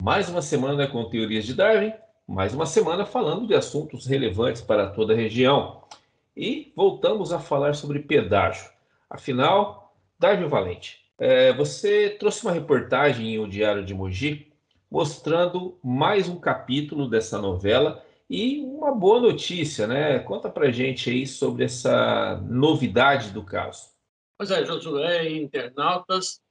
Mais uma semana com teorias de Darwin, mais uma semana falando de assuntos relevantes para toda a região. E voltamos a falar sobre pedágio. Afinal, Darwin Valente, você trouxe uma reportagem em O Diário de Mogi mostrando mais um capítulo dessa novela e uma boa notícia, né? Conta pra gente aí sobre essa novidade do caso. Pois é, Josué e internautas,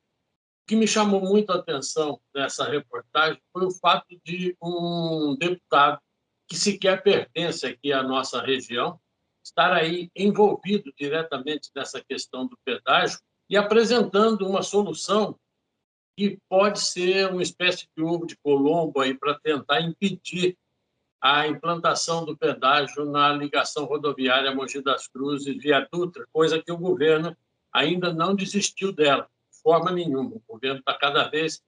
o que me chamou muito a atenção nessa reportagem foi o fato de um deputado que sequer pertence aqui à nossa região estar aí envolvido diretamente nessa questão do pedágio e apresentando uma solução que pode ser uma espécie de ovo de Colombo aí para tentar impedir a implantação do pedágio na ligação rodoviária Mogi das Cruzes via Dutra, coisa que o governo ainda não desistiu dela, de forma nenhuma. O governo está cada vez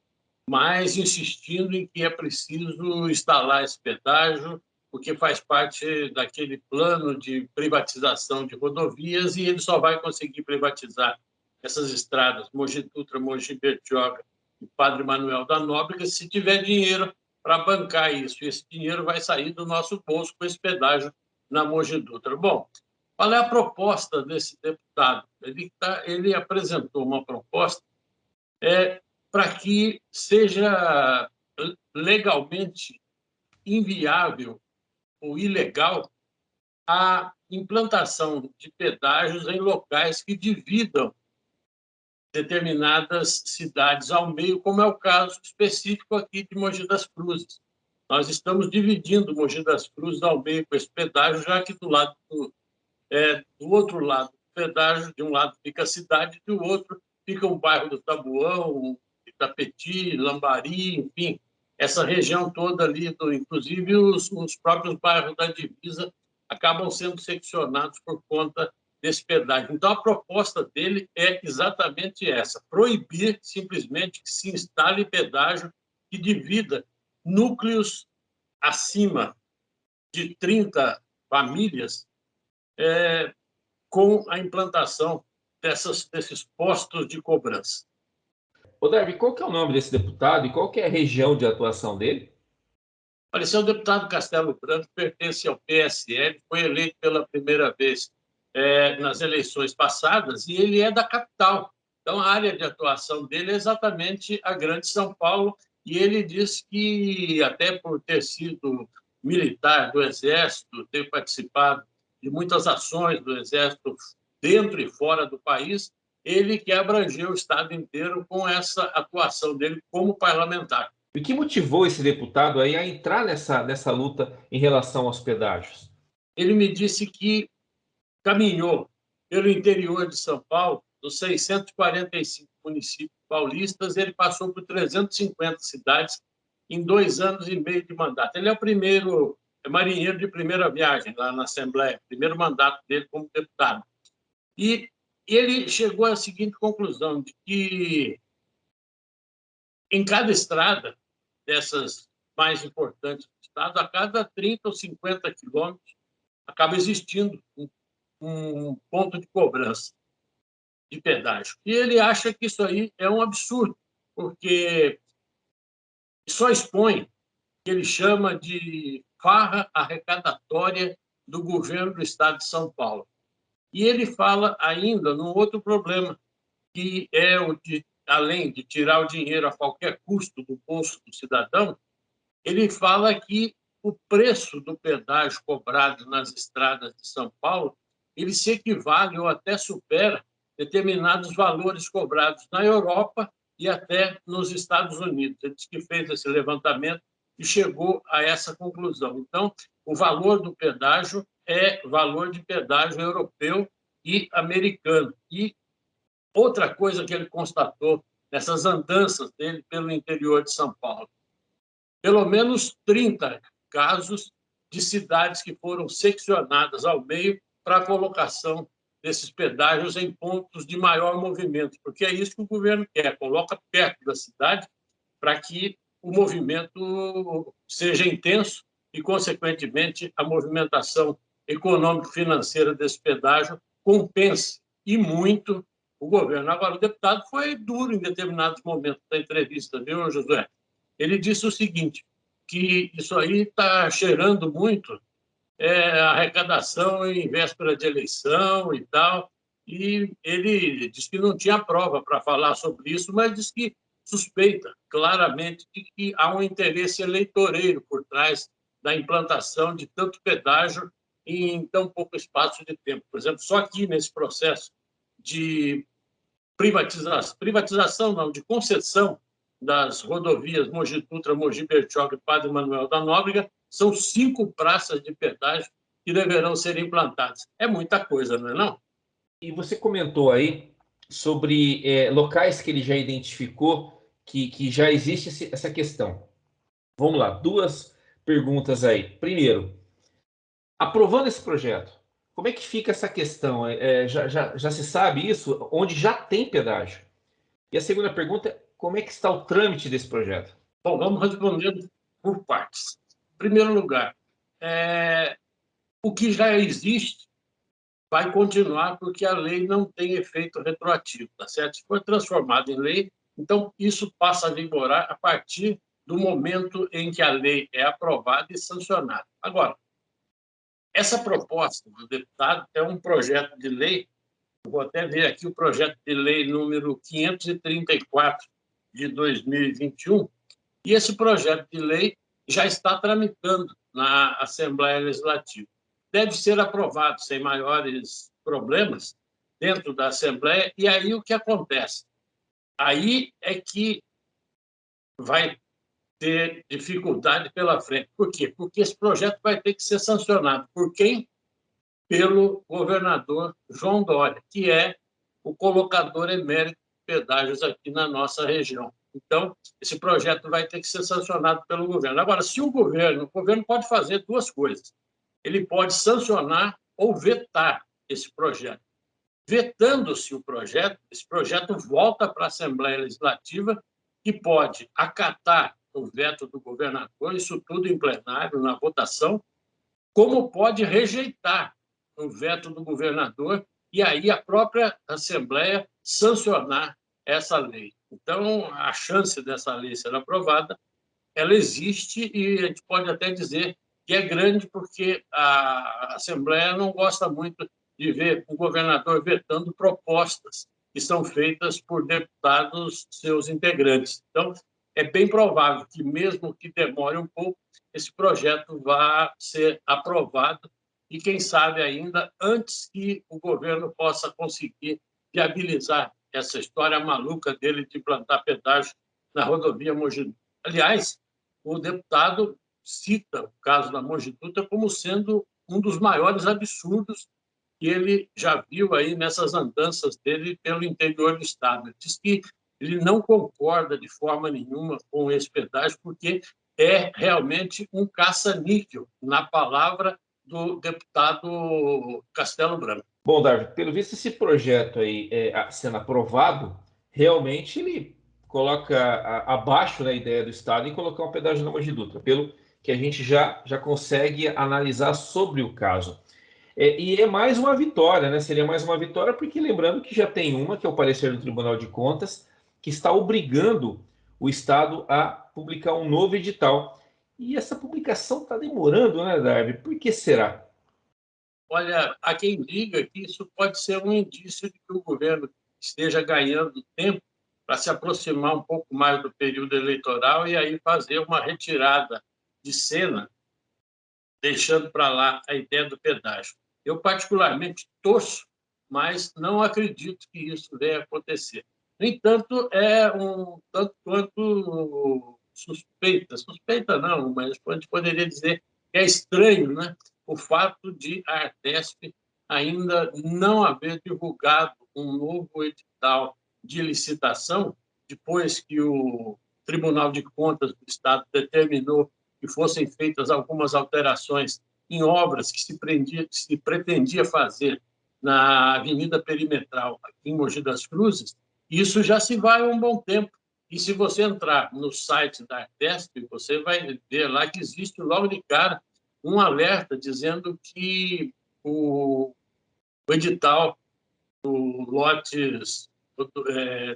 mais insistindo em que é preciso instalar esse pedágio, porque faz parte daquele plano de privatização de rodovias e ele só vai conseguir privatizar essas estradas, Mogi Dutra, Mogi Bertioga e Padre Manuel da Nóbrega, se tiver dinheiro para bancar isso. E esse dinheiro vai sair do nosso bolso com esse pedágio na Mogi Dutra. Bom, qual é a proposta desse deputado? Ele apresentou uma proposta para que seja legalmente inviável ou ilegal a implantação de pedágios em locais que dividam determinadas cidades ao meio, como é o caso específico aqui de Mogi das Cruzes. Nós estamos dividindo Mogi das Cruzes ao meio com esse pedágio, já que do outro lado do pedágio, de um lado fica a cidade, do outro fica o bairro do Tabuão, Itapetí, Lambari, enfim, essa região toda ali, inclusive os próprios bairros da divisa acabam sendo seccionados por conta desse pedágio. Então, a proposta dele é exatamente essa: proibir simplesmente que se instale pedágio que divida núcleos acima de 30 famílias com a implantação desses postos de cobrança. Ô Darwin, qual que é o nome desse deputado e qual que é a região de atuação dele? Olha, esse é o deputado Castelo Branco, pertence ao PSL, foi eleito pela primeira vez nas eleições passadas e ele é da capital. Então, a área de atuação dele é exatamente a Grande São Paulo e ele diz que, até por ter sido militar do Exército, ter participado de muitas ações do Exército dentro e fora do país, ele quer abranger o Estado inteiro com essa atuação dele como parlamentar. E o que motivou esse deputado aí a entrar nessa luta em relação aos pedágios? Ele me disse que caminhou pelo interior de São Paulo, dos 645 municípios paulistas, ele passou por 350 cidades em 2 anos e meio de mandato. Ele é o primeiro marinheiro de primeira viagem lá na Assembleia, primeiro mandato dele como deputado. E ele chegou à seguinte conclusão, de que em cada estrada, dessas mais importantes do Estado, a cada 30 ou 50 quilômetros, acaba existindo um ponto de cobrança de pedágio. E ele acha que isso aí é um absurdo, porque só expõe o que ele chama de farra arrecadatória do governo do Estado de São Paulo. E ele fala ainda num outro problema, que é o de, além de tirar o dinheiro a qualquer custo do bolso do cidadão, ele fala que o preço do pedágio cobrado nas estradas de São Paulo ele se equivale ou até supera determinados valores cobrados na Europa e até nos Estados Unidos. Ele disse que fez esse levantamento e chegou a essa conclusão. Então, o valor do pedágio é valor de pedágio europeu e americano. E outra coisa que ele constatou nessas andanças dele pelo interior de São Paulo, pelo menos 30 casos de cidades que foram seccionadas ao meio para a colocação desses pedágios em pontos de maior movimento, porque é isso que o governo quer, coloca perto da cidade para que o movimento seja intenso e, consequentemente, a movimentação econômico-financeira desse pedágio compense, e muito, o governo. Agora, o deputado foi duro em determinados momentos da entrevista, viu, Josué? ele disse o seguinte, que isso aí está cheirando muito arrecadação em véspera de eleição e tal, e ele disse que não tinha prova para falar sobre isso, mas disse que suspeita claramente de que há um interesse eleitoreiro por trás da implantação de tanto pedágio em tão pouco espaço de tempo. Por exemplo, só aqui nesse processo de privatização não, de concessão das rodovias Mogi Dutra, Mogi Bertioga e Padre Manuel da Nóbrega, são 5 praças de pedágio que deverão ser implantadas. É muita coisa, não é não? E você comentou aí sobre locais que ele já identificou que já existe essa questão. Vamos lá, 2 perguntas aí. Primeiro, aprovando esse projeto, como é que fica essa questão? Já se sabe isso? Onde já tem pedágio? E a segunda pergunta é, como é que está o trâmite desse projeto? Bom, vamos responder por partes. Em primeiro lugar, o que já existe vai continuar porque a lei não tem efeito retroativo, tá certo? Se for transformado em lei, então isso passa a vigorar a partir do momento em que a lei é aprovada e sancionada. Agora, essa proposta do deputado é um projeto de lei, vou até ver aqui o projeto de lei número 534 de 2021, e esse projeto de lei já está tramitando na Assembleia Legislativa. Deve ser aprovado sem maiores problemas dentro da Assembleia, e aí o que acontece? Aí é que vai ter dificuldade pela frente. Por quê? Porque esse projeto vai ter que ser sancionado por quem? Pelo governador João Dória, que é o colocador emérito de pedágios aqui na nossa região. Então, esse projeto vai ter que ser sancionado pelo governo. Agora, se o governo pode fazer 2 coisas. Ele pode sancionar ou vetar esse projeto. Vetando-se o projeto, esse projeto volta para a Assembleia Legislativa, que pode acatar o veto do governador, isso tudo em plenário, na votação, como pode rejeitar o veto do governador e aí a própria Assembleia sancionar essa lei. Então, a chance dessa lei ser aprovada, ela existe e a gente pode até dizer que é grande porque a Assembleia não gosta muito de ver o governador vetando propostas que são feitas por deputados seus integrantes. Então, é bem provável que, mesmo que demore um pouco, esse projeto vá ser aprovado e, quem sabe, ainda antes que o governo possa conseguir viabilizar essa história maluca dele de implantar pedágio na rodovia Mogi Dutra. Aliás, o deputado cita o caso da Mogi Dutra como sendo um dos maiores absurdos que ele já viu aí nessas andanças dele pelo interior do Estado. Ele diz que ele não concorda de forma nenhuma com esse pedágio, porque é realmente um caça-níquel, na palavra do deputado Castelo Branco. Bom, Darwin, pelo visto, esse projeto aí sendo aprovado, realmente ele coloca abaixo da ideia do Estado em colocar um pedágio na Mogi Dutra, pelo que a gente já consegue analisar sobre o caso. E é mais uma vitória, né? Seria mais uma vitória, porque lembrando que já tem uma, que é o parecer do Tribunal de Contas, que está obrigando o Estado a publicar um novo edital. E essa publicação está demorando, né, Darwin? Por que será? Olha, há quem diga que isso pode ser um indício de que o governo esteja ganhando tempo para se aproximar um pouco mais do período eleitoral e aí fazer uma retirada de cena, deixando para lá a ideia do pedágio. Eu, particularmente, torço, mas não acredito que isso venha acontecer. No entanto, é um tanto quanto suspeita não, mas a gente poderia dizer que é estranho, né? O fato de a Artesp ainda não haver divulgado um novo edital de licitação, depois que o Tribunal de Contas do Estado determinou que fossem feitas algumas alterações em obras que se pretendia fazer na Avenida Perimetral, aqui em Mogi das Cruzes, isso já se vai há um bom tempo. E se você entrar no site da Artesp, você vai ver lá que existe logo de cara um alerta dizendo que o edital do lotes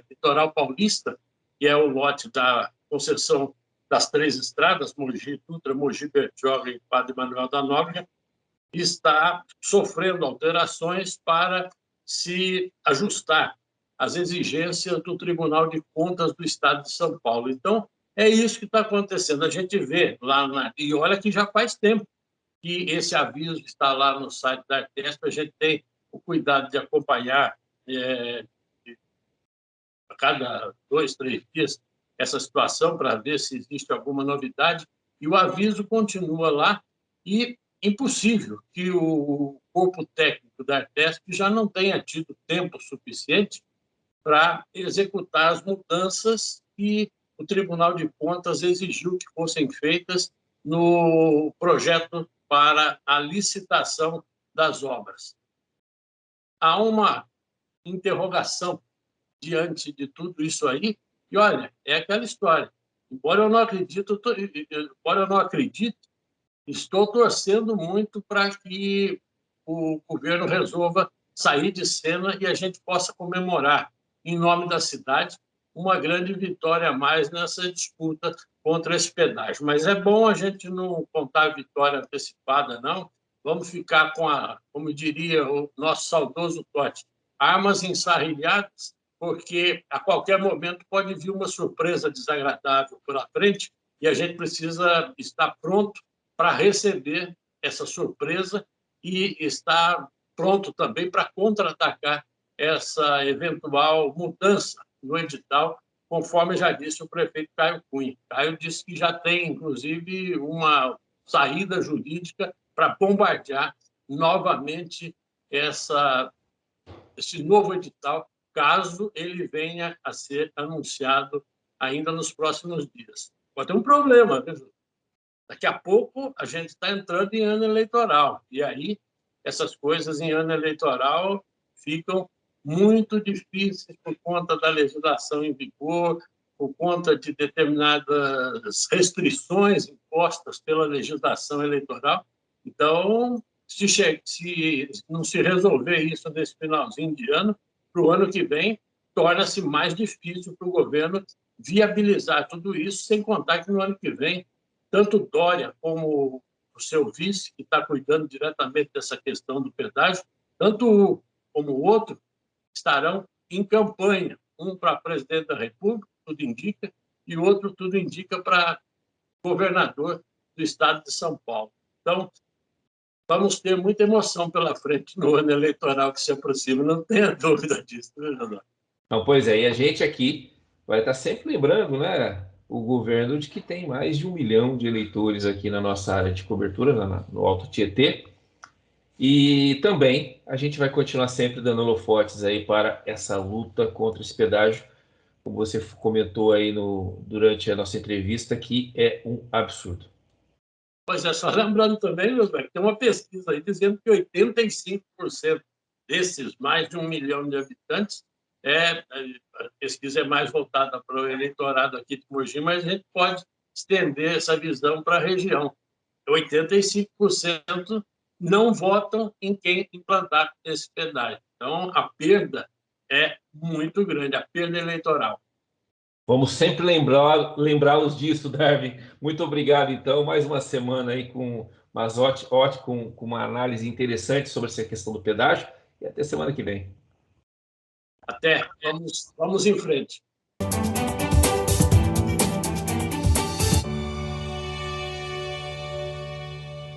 Litoral Paulista, que é o lote da concessão das três estradas, Mogi Dutra, Mogi Bertioga e Padre Manuel da Nóbrega, está sofrendo alterações para se ajustar às exigências do Tribunal de Contas do Estado de São Paulo. Então, é isso que está acontecendo. A gente vê lá, e olha que já faz tempo que esse aviso está lá no site da Artesp, a gente tem o cuidado de acompanhar a cada 2, 3 dias essa situação para ver se existe alguma novidade, e o aviso continua lá, e impossível que o corpo técnico da Artesp já não tenha tido tempo suficiente para executar as mudanças que o Tribunal de Contas exigiu que fossem feitas no projeto para a licitação das obras. Há uma interrogação diante de tudo isso aí, e olha, é aquela história. Embora eu não acredite, estou torcendo muito para que o governo resolva sair de cena e a gente possa comemorar, em nome da cidade, uma grande vitória a mais nessa disputa contra esse pedágio. Mas é bom a gente não contar a vitória antecipada, não. Vamos ficar com como diria o nosso saudoso Totti, armas ensarrilhadas, porque a qualquer momento pode vir uma surpresa desagradável pela frente e a gente precisa estar pronto para receber essa surpresa e estar pronto também para contra-atacar essa eventual mudança no edital, conforme já disse o prefeito Caio Cunha. Caio disse que já tem, inclusive, uma saída jurídica para bombardear novamente esse novo edital, caso ele venha a ser anunciado ainda nos próximos dias. Pode ter um problema, viu? Daqui a pouco a gente está entrando em ano eleitoral, e aí essas coisas em ano eleitoral ficam muito difíceis por conta da legislação em vigor, por conta de determinadas restrições impostas pela legislação eleitoral. Então, se não se resolver isso nesse finalzinho de ano, para o ano que vem, torna-se mais difícil para o governo viabilizar tudo isso, sem contar que no ano que vem, tanto Dória como o seu vice, que está cuidando diretamente dessa questão do pedágio, tanto um como o outro, estarão em campanha, um para presidente da República, tudo indica, e o outro, tudo indica, para governador do estado de São Paulo. Então, vamos ter muita emoção pela frente no ano eleitoral que se aproxima, não tenha dúvida disso, né, Leonardo? Não, pois é, e a gente aqui vai estar sempre lembrando, né, o governo de que tem mais de 1 milhão de eleitores aqui na nossa área de cobertura, no Alto Tietê, e também a gente vai continuar sempre dando holofotes aí para essa luta contra esse pedágio, como você comentou aí durante a nossa entrevista, que é um absurdo. Pois é, só lembrando também, meus velhos, tem uma pesquisa aí dizendo que 85% desses mais de 1 milhão de habitantes, a pesquisa é mais voltada para o eleitorado aqui de Mogi, mas a gente pode estender essa visão para a região. 85% não votam em quem implantar esse pedágio. Então, a perda é muito grande, a perda eleitoral. Vamos sempre lembrá-los disso, Darwin. Muito obrigado, então. Mais uma semana aí com uma análise interessante sobre essa questão do pedágio. E até semana que vem. Até. Vamos em frente.